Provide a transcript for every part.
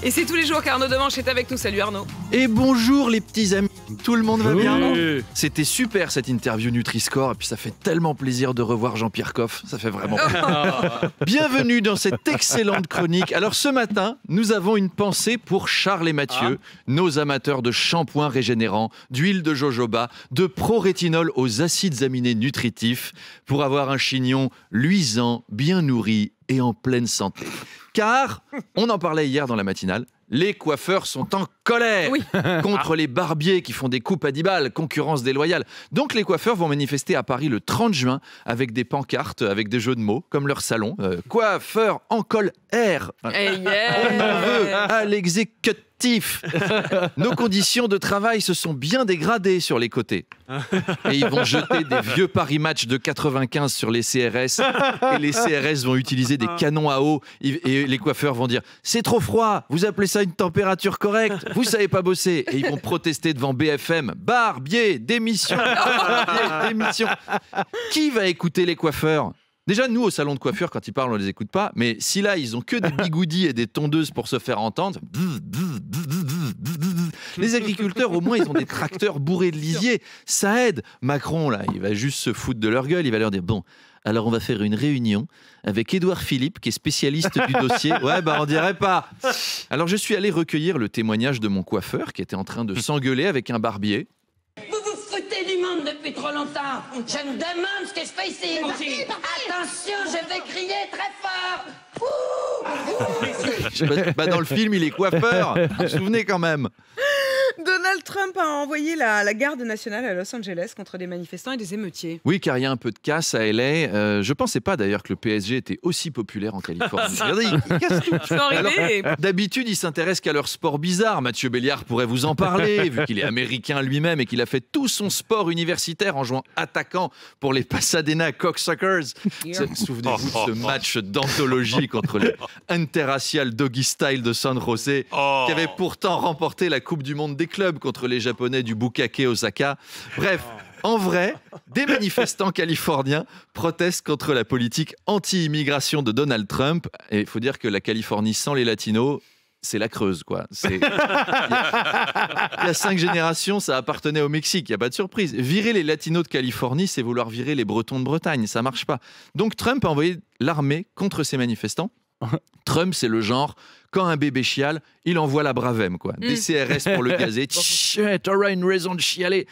Et c'est tous les jours qu'Arnaud Demanche est avec nous. Salut Arnaud. Et bonjour les petits amis, tout le monde va bien? Oui. C'était super cette interview Nutri-Score, et puis ça fait tellement plaisir de revoir Jean-Pierre Coff, ça fait vraiment plaisir. Bienvenue dans cette excellente chronique. Alors ce matin, nous avons une pensée pour Charles et Mathieu, nos amateurs de shampoing régénérant, d'huile de jojoba, de pro-rétinol aux acides aminés nutritifs, pour avoir un chignon luisant, bien nourri et en pleine santé. Car, on en parlait hier dans la matinale, les coiffeurs sont en colère contre les barbiers qui font des coupes à 10 balles, concurrence déloyale. Donc les coiffeurs vont manifester à Paris le 30 juin avec des pancartes, avec des jeux de mots, comme leur salon. Coiffeur en col R. On en veut à l'exécutif. Nos conditions de travail se sont bien dégradées sur les côtés. Et ils vont jeter des vieux Paris Match de 95 sur les CRS. Et les CRS vont utiliser des canons à eau. Et les coiffeurs vont dire « C'est trop froid, vous appelez ça une température correcte, vous savez pas bosser ». Et ils vont protester devant BFM « Barbier, démission, barbier, démission ». Qui va écouter les coiffeurs ? Déjà, nous, au salon de coiffure, quand ils parlent, on les écoute pas. Mais si là, ils ont que des bigoudis et des tondeuses pour se faire entendre, les agriculteurs, au moins, ils ont des tracteurs bourrés de lisier. Ça aide. Macron, là, il va juste se foutre de leur gueule. Il va leur dire, bon, alors on va faire une réunion avec Édouard Philippe, qui est spécialiste du dossier. Ouais, bah, on dirait pas. Alors, je suis allé recueillir le témoignage de mon coiffeur, qui était en train de s'engueuler avec un barbier. Du monde depuis trop longtemps. Je me demande ce que je fais ici. Attention, je vais crier très fort. Bah, dans le film, il est coiffeur. Vous vous souvenez quand même. Donald Trump a envoyé la garde nationale à Los Angeles contre des manifestants et des émeutiers. Oui, car il y a un peu de casse à LA. Je pensais pas d'ailleurs que le PSG était aussi populaire en Californie. Regardez, il casse tout. Alors, d'habitude, il s'intéresse qu'à leur sport bizarre. Mathieu Béliard pourrait vous en parler, vu qu'il est américain lui-même et qu'il a fait tout son sport universitaire en jouant attaquant pour les Pasadena Cocksuckers. Souvenez-vous de ce match d'anthologie contre le interracial Doggy Style de San José, qui avait pourtant remporté la Coupe du Monde des clubs contre les Japonais du Bukake Osaka. Bref, en vrai, des manifestants californiens protestent contre la politique anti-immigration de Donald Trump. Et il faut dire que la Californie sans les latinos, c'est la Creuse, quoi. Il y a 5 générations, ça appartenait au Mexique, il n'y a pas de surprise. Virer les latinos de Californie, c'est vouloir virer les Bretons de Bretagne, ça marche pas. Donc Trump a envoyé l'armée contre ces manifestants. Trump, c'est le genre, quand un bébé chiale, il envoie la bravem, quoi. Des CRS pour le gazer. T'auras une raison de chialer.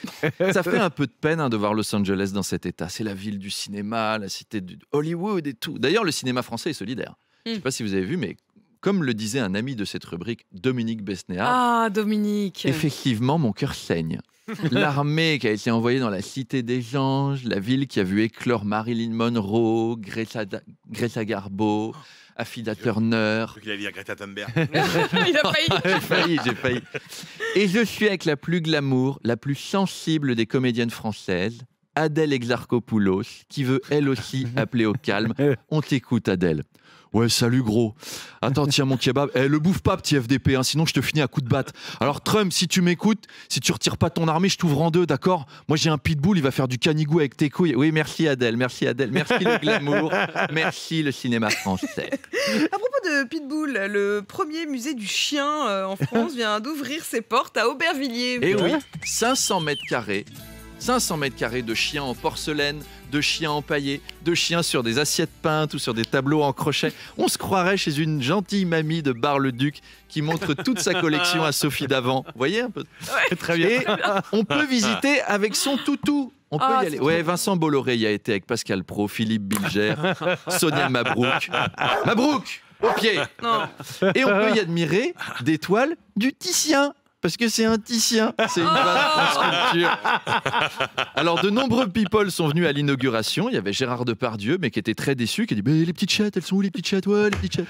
Ça fait un peu de peine de voir Los Angeles dans cet état. C'est la ville du cinéma, la cité de Hollywood et tout. D'ailleurs, le cinéma français est solidaire. Je ne sais pas si vous avez vu, mais comme le disait un ami de cette rubrique, Dominique Besnéard. Ah, Dominique. Effectivement, mon cœur saigne. L'armée qui a été envoyée dans la Cité des Anges, la ville qui a vu éclore Marilyn Monroe, Greta Garbo, Affida Turner. Il a dit à Greta Thunberg. Il a failli. J'ai failli. Et je suis avec la plus glamour, la plus sensible des comédiennes françaises, Adèle Exarchopoulos, qui veut elle aussi appeler au calme. On t'écoute, Adèle. Ouais, salut gros. Attends, tiens mon kebab. Le bouffe pas, petit FDP, hein, sinon je te finis à coups de batte. Alors Trump, si tu m'écoutes, si tu retires pas ton armée, je t'ouvre en deux, d'accord? Moi j'ai un pitbull, il va faire du canigou avec tes couilles. Oui, merci Adèle, merci Adèle, merci le glamour, merci le cinéma français. À propos de pitbull, le premier musée du chien en France vient d'ouvrir ses portes à Aubervilliers. Et oui, 500 mètres carrés. 500 mètres carrés de chiens en porcelaine, de chiens empaillés, de chiens sur des assiettes peintes ou sur des tableaux en crochet. On se croirait chez une gentille mamie de Bar-le-Duc qui montre toute sa collection à Sophie Davant. Vous voyez un peu? Ouais, très bien. Et on peut visiter avec son toutou. On peut y aller. Ouais, Vincent Bolloré y a été avec Pascal Praud, Philippe Bilger, Sonia Mabrouk. Mabrouk au pied. Non. Et on peut y admirer des toiles du Titien. Parce que c'est un Titien, c'est une vaste en sculpture. Alors, de nombreux people sont venus à l'inauguration. Il y avait Gérard Depardieu, mais qui était très déçu, qui a dit les petites chattes, elles sont où les petites chattes? Ouais, les petites chattes.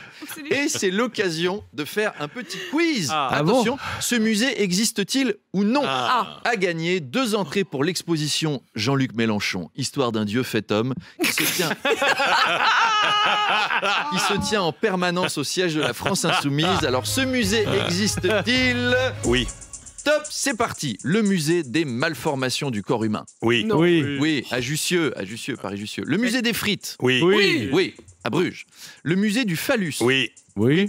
Et c'est l'occasion de faire un petit quiz. Attention, ce musée existe-t-il ou non? À gagner 2 entrées pour l'exposition Jean-Luc Mélenchon, Histoire d'un Dieu fait homme, qui se tient en permanence au siège de la France Insoumise. Alors, ce musée existe-t-il? Oui. Top, c'est parti. Le musée des malformations du corps humain. Oui. Non. Oui, à Jussieu, Paris-Jussieu. Le musée des frites. Oui. Oui, à Bruges. Le musée du phallus. Oui. Oui.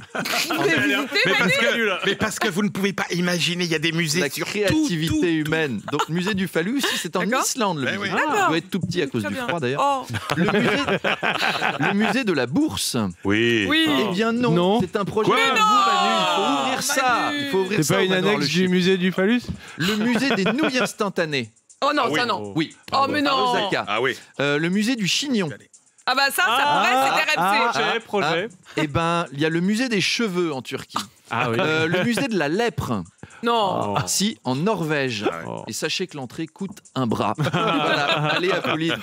Mais parce que vous ne pouvez pas imaginer, il y a des musées La sur créativité humaine. Donc, musée du phallus, c'est en D'accord. Islande, le Ben musée. oui. Il doit être tout petit à cause Très du bien. froid, d'ailleurs. Oh, Le musée de la bourse. Oui. oui. Eh bien non, Non. c'est un projet Quoi pour vous, Manu. Il faut ouvrir ça. Manu. Il faut ouvrir C'est ça. pas on une va voir annexe le du chiffre. musée du phallus? Le musée des nouilles instantanées. Oh non, oui. ça non. Oui. Oh mais À non. Osaka. Ah oui. Le musée du chignon. Ah bah ça pourrait, c'est RMC. Projet. Eh ben, il y a le musée des cheveux en Turquie. Ah oui. Le musée de la lèpre. Non. Oh. Si, en Norvège. Ah ouais. Oh. Et sachez que l'entrée coûte un bras. Voilà. Allez, Apolline.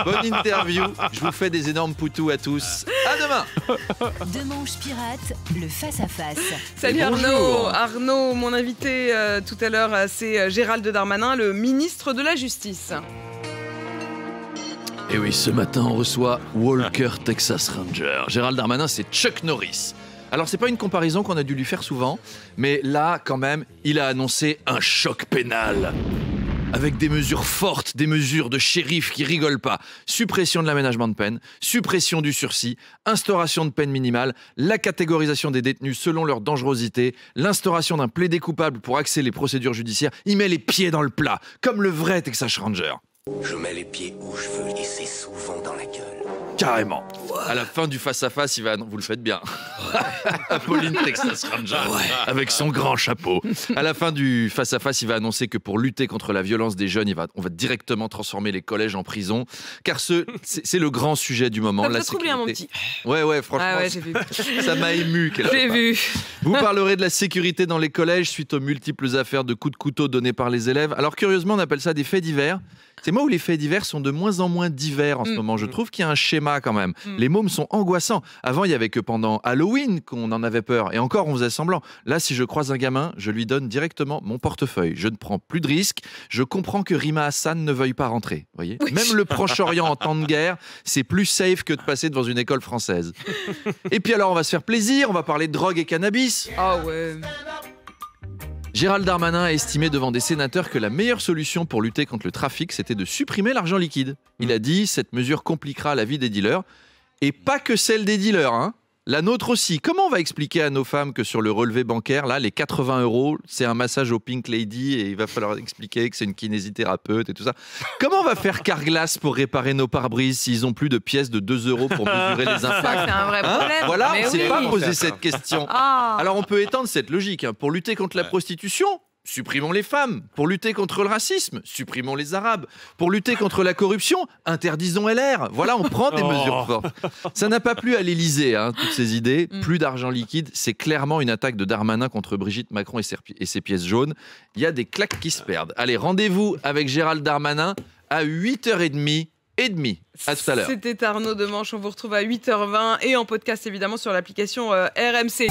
Bonne interview. Je vous fais des énormes poutous à tous. À demain. Demanche pirate, le face-à-face. Salut Et Arnaud. bonjour. Arnaud, mon invité tout à l'heure, c'est Gérald Darmanin, le ministre de la Justice. Et oui, ce matin, on reçoit Walker Texas Ranger. Gérald Darmanin, c'est Chuck Norris. Alors, c'est pas une comparaison qu'on a dû lui faire souvent, mais là, quand même, il a annoncé un choc pénal. Avec des mesures fortes, des mesures de shérif qui rigolent pas. Suppression de l'aménagement de peine, suppression du sursis, instauration de peine minimale, la catégorisation des détenus selon leur dangerosité, l'instauration d'un plaidé coupable pour axer les procédures judiciaires. Il met les pieds dans le plat, comme le vrai Texas Ranger. Je mets les pieds où je veux et c'est souvent dans la gueule. Carrément. À la fin du face-à-face, il va... Vous le faites bien. Apolline Texas Ranger, avec son grand chapeau. À la fin du face-à-face, il va annoncer que pour lutter contre la violence des jeunes, on va directement transformer les collèges en prison. Car c'est le grand sujet du moment. Ça me la fait trop bien, mon sécurité. petit. Ouais, franchement, Ah ouais, j'ai vu. ça m'a ému. quelque J'ai part. vu. Vous parlerez de la sécurité dans les collèges suite aux multiples affaires de coups de couteau donnés par les élèves. Alors curieusement, on appelle ça des faits divers. C'est moi où les faits divers sont de moins en moins divers en ce moment. Je trouve qu'il y a un schéma quand même. Les mômes sont angoissants. Avant, il y avait que pendant Halloween qu'on en avait peur. Et encore, on faisait semblant. Là, si je croise un gamin, je lui donne directement mon portefeuille. Je ne prends plus de risques. Je comprends que Rima Hassan ne veuille pas rentrer. Voyez. Oui. Même le Proche-Orient en temps de guerre, c'est plus safe que de passer devant une école française. Et puis alors, on va se faire plaisir. On va parler de drogue et cannabis. Ah ouais. Gérald Darmanin a estimé devant des sénateurs que la meilleure solution pour lutter contre le trafic, c'était de supprimer l'argent liquide. Il a dit « Cette mesure compliquera la vie des dealers. » Et pas que celle des dealers, hein. La nôtre aussi. Comment on va expliquer à nos femmes que sur le relevé bancaire, là, les 80 €, c'est un massage au Pink Lady et il va falloir expliquer que c'est une kinésithérapeute et tout ça. Comment on va faire Carglass pour réparer nos pare-brises s'ils n'ont plus de pièces de 2 € pour mesurer les Ça, impacts? c'est un vrai Hein problème. Voilà, Mais on ne s'est oui. pas posé cette question. Ah. Alors on peut étendre cette logique. Pour lutter contre la prostitution, supprimons les femmes. Pour lutter contre le racisme, supprimons les Arabes. Pour lutter contre la corruption, interdisons LR. Voilà, on prend des mesures fortes. Ça n'a pas plu à l'Élysée, hein, toutes ces idées. Plus d'argent liquide, c'est clairement une attaque de Darmanin contre Brigitte Macron et ses pièces jaunes. Il y a des claques qui se perdent. Allez, rendez-vous avec Gérald Darmanin à 8h30 et demie. À tout à l'heure. C'était Arnaud Demanche. On vous retrouve à 8h20 et en podcast évidemment sur l'application RMC.